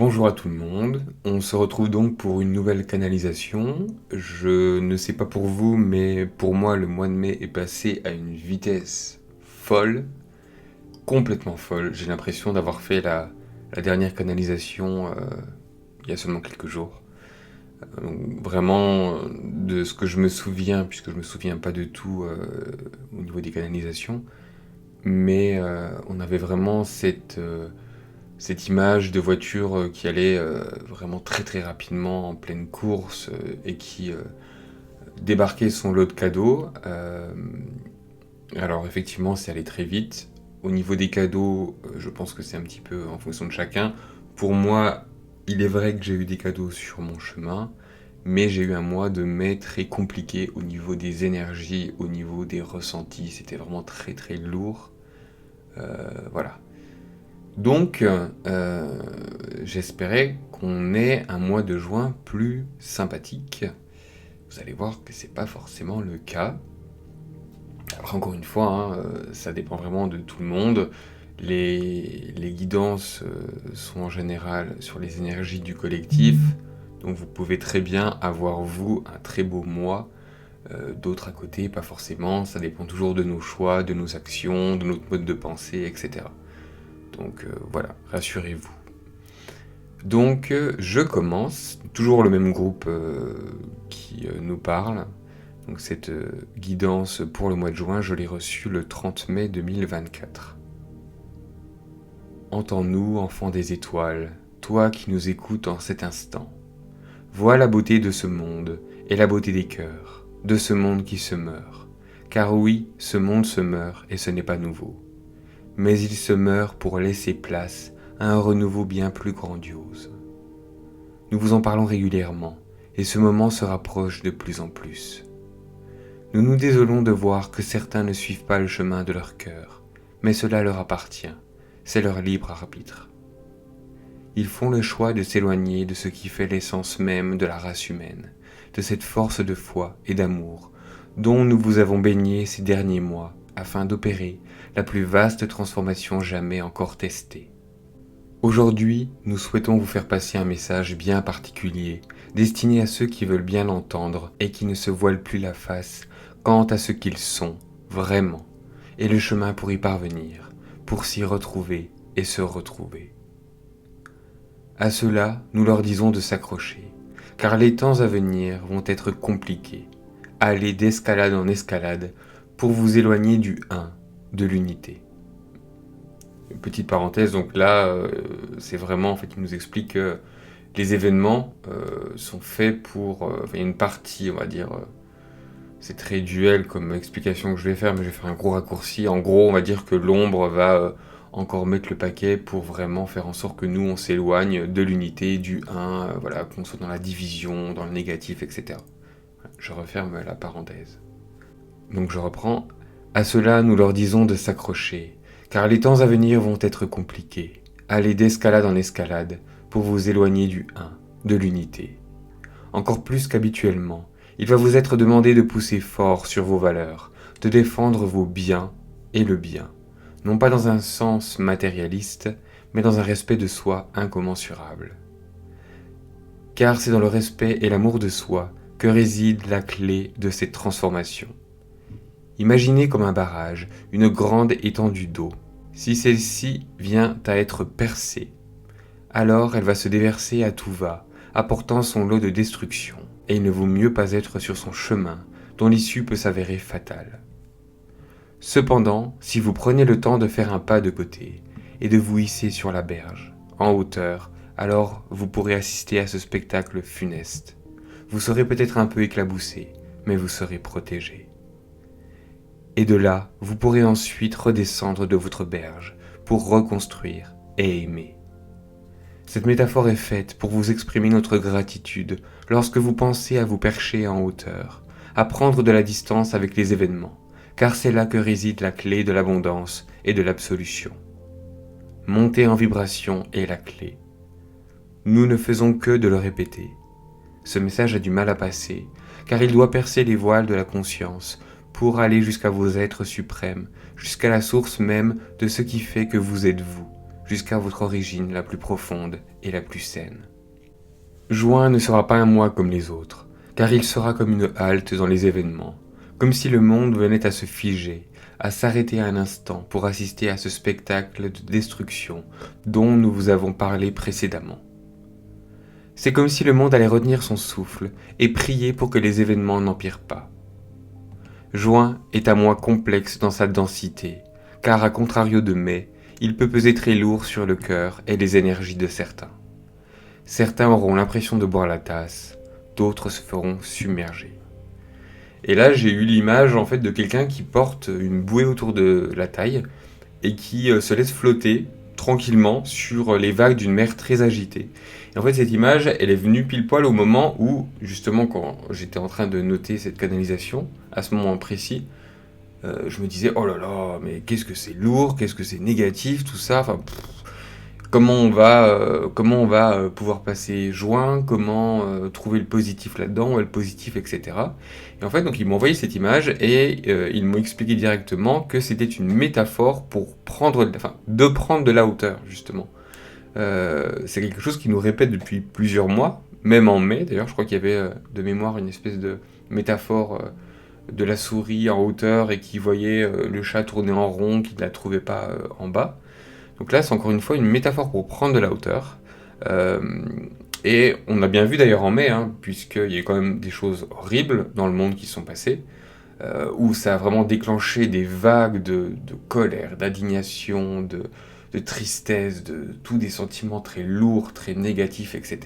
Bonjour à tout le monde, on se retrouve donc pour une nouvelle canalisation. Je ne sais pas pour vous, mais pour moi le mois de mai est passé à une vitesse folle, complètement folle. J'ai l'impression d'avoir fait la dernière canalisation il y a seulement quelques jours. Donc, vraiment, de ce que je me souviens, puisque je me souviens pas de tout au niveau des canalisations, mais on avait vraiment cette image de voiture qui allait vraiment très très rapidement en pleine course et qui débarquait son lot de cadeaux. Alors effectivement, c'est allé très vite. Au niveau des cadeaux, je pense que c'est un petit peu en fonction de chacun. Pour moi, il est vrai que j'ai eu des cadeaux sur mon chemin, mais j'ai eu un mois de mai très compliqué au niveau des énergies, au niveau des ressentis. C'était vraiment très très lourd. Voilà. Donc, j'espérais qu'on ait un mois de juin plus sympathique. Vous allez voir que c'est pas forcément le cas. Après, encore une fois, ça dépend vraiment de tout le monde. Les guidances sont en général sur les énergies du collectif. Donc, vous pouvez très bien avoir, vous, un très beau mois. D'autres à côté, pas forcément. Ça dépend toujours de nos choix, de nos actions, de notre mode de pensée, etc. Donc voilà, rassurez-vous. Donc je commence, toujours le même groupe qui nous parle. Donc cette guidance pour le mois de juin, je l'ai reçue le 30 mai 2024. Entends-nous, enfant des étoiles, toi qui nous écoutes en cet instant. Vois la beauté de ce monde et la beauté des cœurs, de ce monde qui se meurt. Car oui, ce monde se meurt et ce n'est pas nouveau. Mais il se meurt pour laisser place à un renouveau bien plus grandiose. Nous vous en parlons régulièrement, et ce moment se rapproche de plus en plus. Nous nous désolons de voir que certains ne suivent pas le chemin de leur cœur, mais cela leur appartient, c'est leur libre arbitre. Ils font le choix de s'éloigner de ce qui fait l'essence même de la race humaine, de cette force de foi et d'amour dont nous vous avons baigné ces derniers mois afin d'opérer la plus vaste transformation jamais encore testée. Aujourd'hui, nous souhaitons vous faire passer un message bien particulier, destiné à ceux qui veulent bien l'entendre et qui ne se voilent plus la face quant à ce qu'ils sont, vraiment, et le chemin pour y parvenir, pour s'y retrouver et se retrouver. À ceux-là, nous leur disons de s'accrocher, car les temps à venir vont être compliqués. Allez d'escalade en escalade pour vous éloigner du un, de l'unité. Une petite parenthèse, donc là, c'est vraiment, en fait, il nous explique que les événements sont faits pour... il y a une partie, on va dire, c'est très duel comme explication que je vais faire, mais je vais faire un gros raccourci. En gros, on va dire que l'ombre va encore mettre le paquet pour vraiment faire en sorte que nous, on s'éloigne de l'unité, du un, voilà, qu'on soit dans la division, dans le négatif, etc. Je referme la parenthèse. Donc je reprends. À cela, nous leur disons de s'accrocher, car les temps à venir vont être compliqués. Allez d'escalade en escalade pour vous éloigner du un, de l'unité. Encore plus qu'habituellement, il va vous être demandé de pousser fort sur vos valeurs, de défendre vos biens et le bien, non pas dans un sens matérialiste, mais dans un respect de soi incommensurable. Car c'est dans le respect et l'amour de soi que réside la clé de cette transformation. Imaginez comme un barrage une grande étendue d'eau. Si celle-ci vient à être percée, alors elle va se déverser à tout va, apportant son lot de destruction, et il ne vaut mieux pas être sur son chemin, dont l'issue peut s'avérer fatale. Cependant, si vous prenez le temps de faire un pas de côté, et de vous hisser sur la berge, en hauteur, alors vous pourrez assister à ce spectacle funeste. Vous serez peut-être un peu éclaboussé, mais vous serez protégé. Et de là, vous pourrez ensuite redescendre de votre berge pour reconstruire et aimer. Cette métaphore est faite pour vous exprimer notre gratitude lorsque vous pensez à vous percher en hauteur, à prendre de la distance avec les événements, car c'est là que réside la clé de l'abondance et de l'absolution. Monter en vibration est la clé. Nous ne faisons que de le répéter. Ce message a du mal à passer, car il doit percer les voiles de la conscience pour aller jusqu'à vos êtres suprêmes, jusqu'à la source même de ce qui fait que vous êtes vous, jusqu'à votre origine la plus profonde et la plus saine. Juin ne sera pas un mois comme les autres, car il sera comme une halte dans les événements, comme si le monde venait à se figer, à s'arrêter un instant pour assister à ce spectacle de destruction dont nous vous avons parlé précédemment. C'est comme si le monde allait retenir son souffle et prier pour que les événements n'empirent pas. Juin est un mois complexe dans sa densité, car à contrario de mai, il peut peser très lourd sur le cœur et les énergies de certains. Certains auront l'impression de boire la tasse, d'autres se feront submerger. Et là, j'ai eu l'image en fait de quelqu'un qui porte une bouée autour de la taille et qui se laisse flotter tranquillement sur les vagues d'une mer très agitée. Et en fait, cette image, elle est venue pile poil au moment où, justement, quand j'étais en train de noter cette canalisation, à ce moment précis, je me disais, oh là là, mais qu'est-ce que c'est lourd, qu'est-ce que c'est négatif, tout ça, enfin, comment on va pouvoir passer juin, comment trouver le positif là-dedans, le positif, etc. Et en fait, donc ils m'ont envoyé cette image et ils m'ont expliqué directement que c'était une métaphore pour de prendre de la hauteur, justement. C'est quelque chose qui nous répète depuis plusieurs mois, même en mai d'ailleurs, je crois qu'il y avait de mémoire une espèce de métaphore de la souris en hauteur et qui voyait le chat tourner en rond, qui ne la trouvait pas en bas. Donc là, c'est encore une fois une métaphore pour prendre de la hauteur. Et on a bien vu d'ailleurs en mai, puisqu'il y a eu quand même des choses horribles dans le monde qui se sont passées, où ça a vraiment déclenché des vagues de colère, d'indignation, de tristesse, de tous des sentiments très lourds, très négatifs, etc.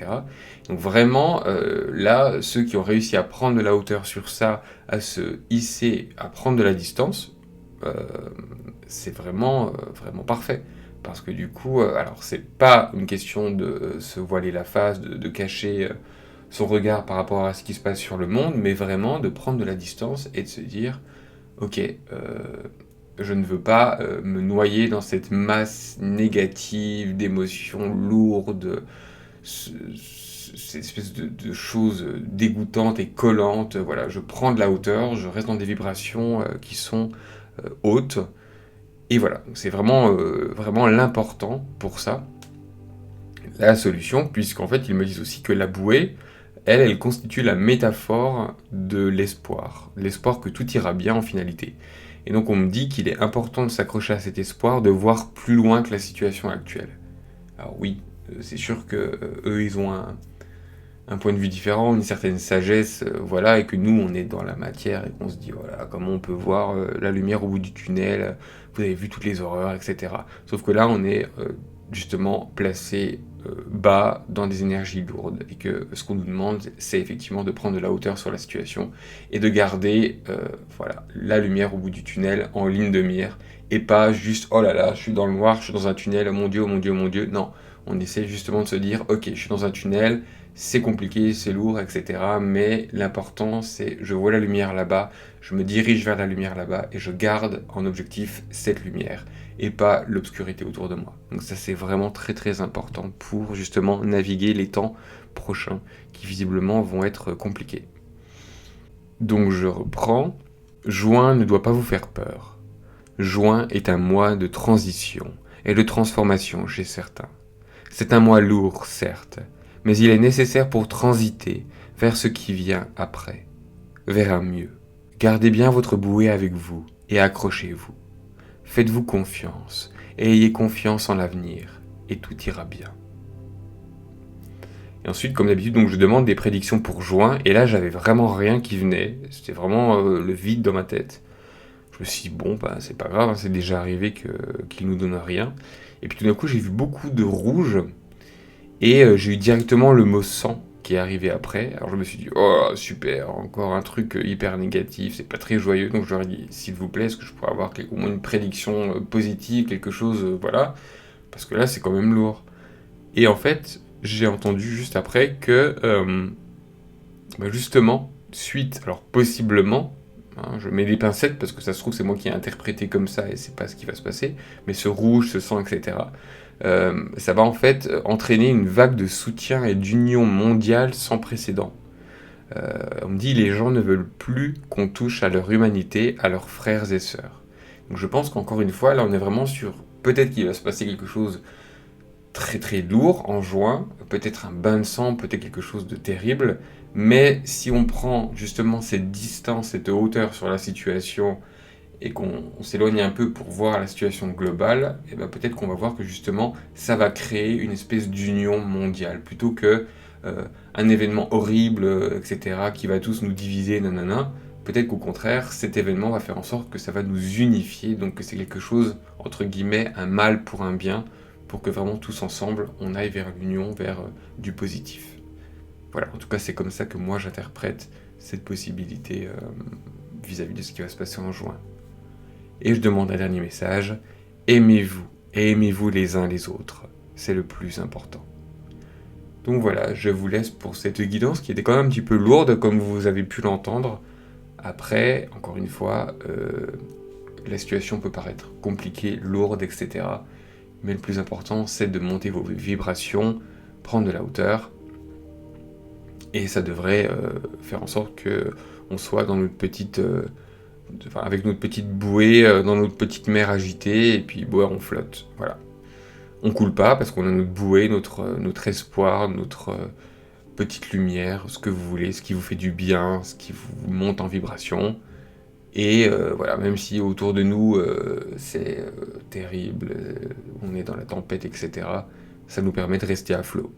Donc vraiment, là, ceux qui ont réussi à prendre de la hauteur sur ça, à se hisser, à prendre de la distance, c'est vraiment parfait. Parce que du coup, alors c'est pas une question de se voiler la face, de cacher son regard par rapport à ce qui se passe sur le monde, mais vraiment de prendre de la distance et de se dire, ok, je ne veux pas me noyer dans cette masse négative, d'émotions lourdes, cette espèce de choses dégoûtantes et collantes. Voilà, je prends de la hauteur, je reste dans des vibrations qui sont hautes. Et voilà, c'est vraiment l'important pour ça, la solution, puisqu'en fait ils me disent aussi que la bouée, elle constitue la métaphore de l'espoir que tout ira bien en finalité. Et donc on me dit qu'il est important de s'accrocher à cet espoir, de voir plus loin que la situation actuelle. Alors oui, c'est sûr que eux ils ont un point de vue différent, une certaine sagesse, voilà, et que nous, on est dans la matière et qu'on se dit, voilà, comment on peut voir la lumière au bout du tunnel, vous avez vu toutes les horreurs, etc. Sauf que là, on est justement placé bas dans des énergies lourdes et que ce qu'on nous demande, c'est effectivement de prendre de la hauteur sur la situation et de garder, voilà, la lumière au bout du tunnel en ligne de mire et pas juste, oh là là, je suis dans le noir, je suis dans un tunnel, oh mon Dieu, oh mon Dieu, oh mon Dieu. Non, on essaie justement de se dire, ok, je suis dans un tunnel, c'est compliqué, c'est lourd, etc. Mais l'important, c'est je vois la lumière là-bas, je me dirige vers la lumière là-bas et je garde en objectif cette lumière et pas l'obscurité autour de moi. Donc ça, c'est vraiment très très important pour justement naviguer les temps prochains qui visiblement vont être compliqués. Donc je reprends. Juin ne doit pas vous faire peur. Juin est un mois de transition et de transformation chez certains. C'est un mois lourd, certes, mais il est nécessaire pour transiter vers ce qui vient après, vers un mieux. Gardez bien votre bouée avec vous et accrochez-vous. Faites-vous confiance et ayez confiance en l'avenir et tout ira bien. Et ensuite, comme d'habitude, donc je demande des prédictions pour juin et là j'avais vraiment rien qui venait, c'était vraiment le vide dans ma tête. Je me suis dit, bon, bah, c'est pas grave, c'est déjà arrivé qu'il nous donne rien. Et puis tout d'un coup, j'ai vu beaucoup de rouge et j'ai eu directement le mot sang qui est arrivé après. Alors je me suis dit, oh super, encore un truc hyper négatif, c'est pas très joyeux. Donc je leur ai dit, s'il vous plaît, est-ce que je pourrais avoir au moins une prédiction positive, quelque chose, voilà. Parce que là, c'est quand même lourd. Et en fait, j'ai entendu juste après que, bah, justement, suite, alors possiblement, je mets des pincettes parce que ça se trouve c'est moi qui ai interprété comme ça et c'est pas ce qui va se passer, mais ce rouge, ce sang, etc. Ça va en fait entraîner une vague de soutien et d'union mondiale sans précédent. On me dit les gens ne veulent plus qu'on touche à leur humanité, à leurs frères et sœurs. Donc je pense qu'encore une fois, là on est vraiment sur peut-être qu'il va se passer quelque chose très très lourd en juin, peut-être un bain de sang, peut-être quelque chose de terrible, mais si on prend justement cette distance, cette hauteur sur la situation et qu'on s'éloigne un peu pour voir la situation globale, et ben peut-être qu'on va voir que justement ça va créer une espèce d'union mondiale plutôt que un événement horrible, etc., qui va tous nous diviser, nanana. Peut-être qu'au contraire, cet événement va faire en sorte que ça va nous unifier, donc que c'est quelque chose, entre guillemets, un mal pour un bien, pour que vraiment tous ensemble, on aille vers l'union, vers du positif. Voilà, en tout cas, c'est comme ça que moi j'interprète cette possibilité vis-à-vis de ce qui va se passer en juin. Et je demande un dernier message, aimez-vous, et aimez-vous les uns les autres, c'est le plus important. Donc voilà, je vous laisse pour cette guidance qui était quand même un petit peu lourde, comme vous avez pu l'entendre. Après, encore une fois, la situation peut paraître compliquée, lourde, etc. Mais le plus important, c'est de monter vos vibrations, prendre de la hauteur, et ça devrait faire en sorte que on soit dans notre petite, avec notre petite bouée, dans notre petite mer agitée, et puis on flotte. Voilà. On coule pas parce qu'on a notre bouée, notre espoir, notre petite lumière, ce que vous voulez, ce qui vous fait du bien, ce qui vous monte en vibration. Et voilà, même si autour de nous c'est terrible, on est dans la tempête, etc., ça nous permet de rester à flot.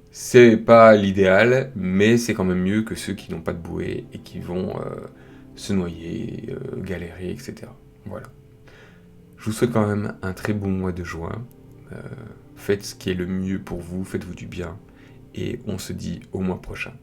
C'est pas l'idéal, mais c'est quand même mieux que ceux qui n'ont pas de bouée et qui vont se noyer, galérer, etc. Voilà. Je vous souhaite quand même un très bon mois de juin. Faites ce qui est le mieux pour vous, faites-vous du bien, et on se dit au mois prochain.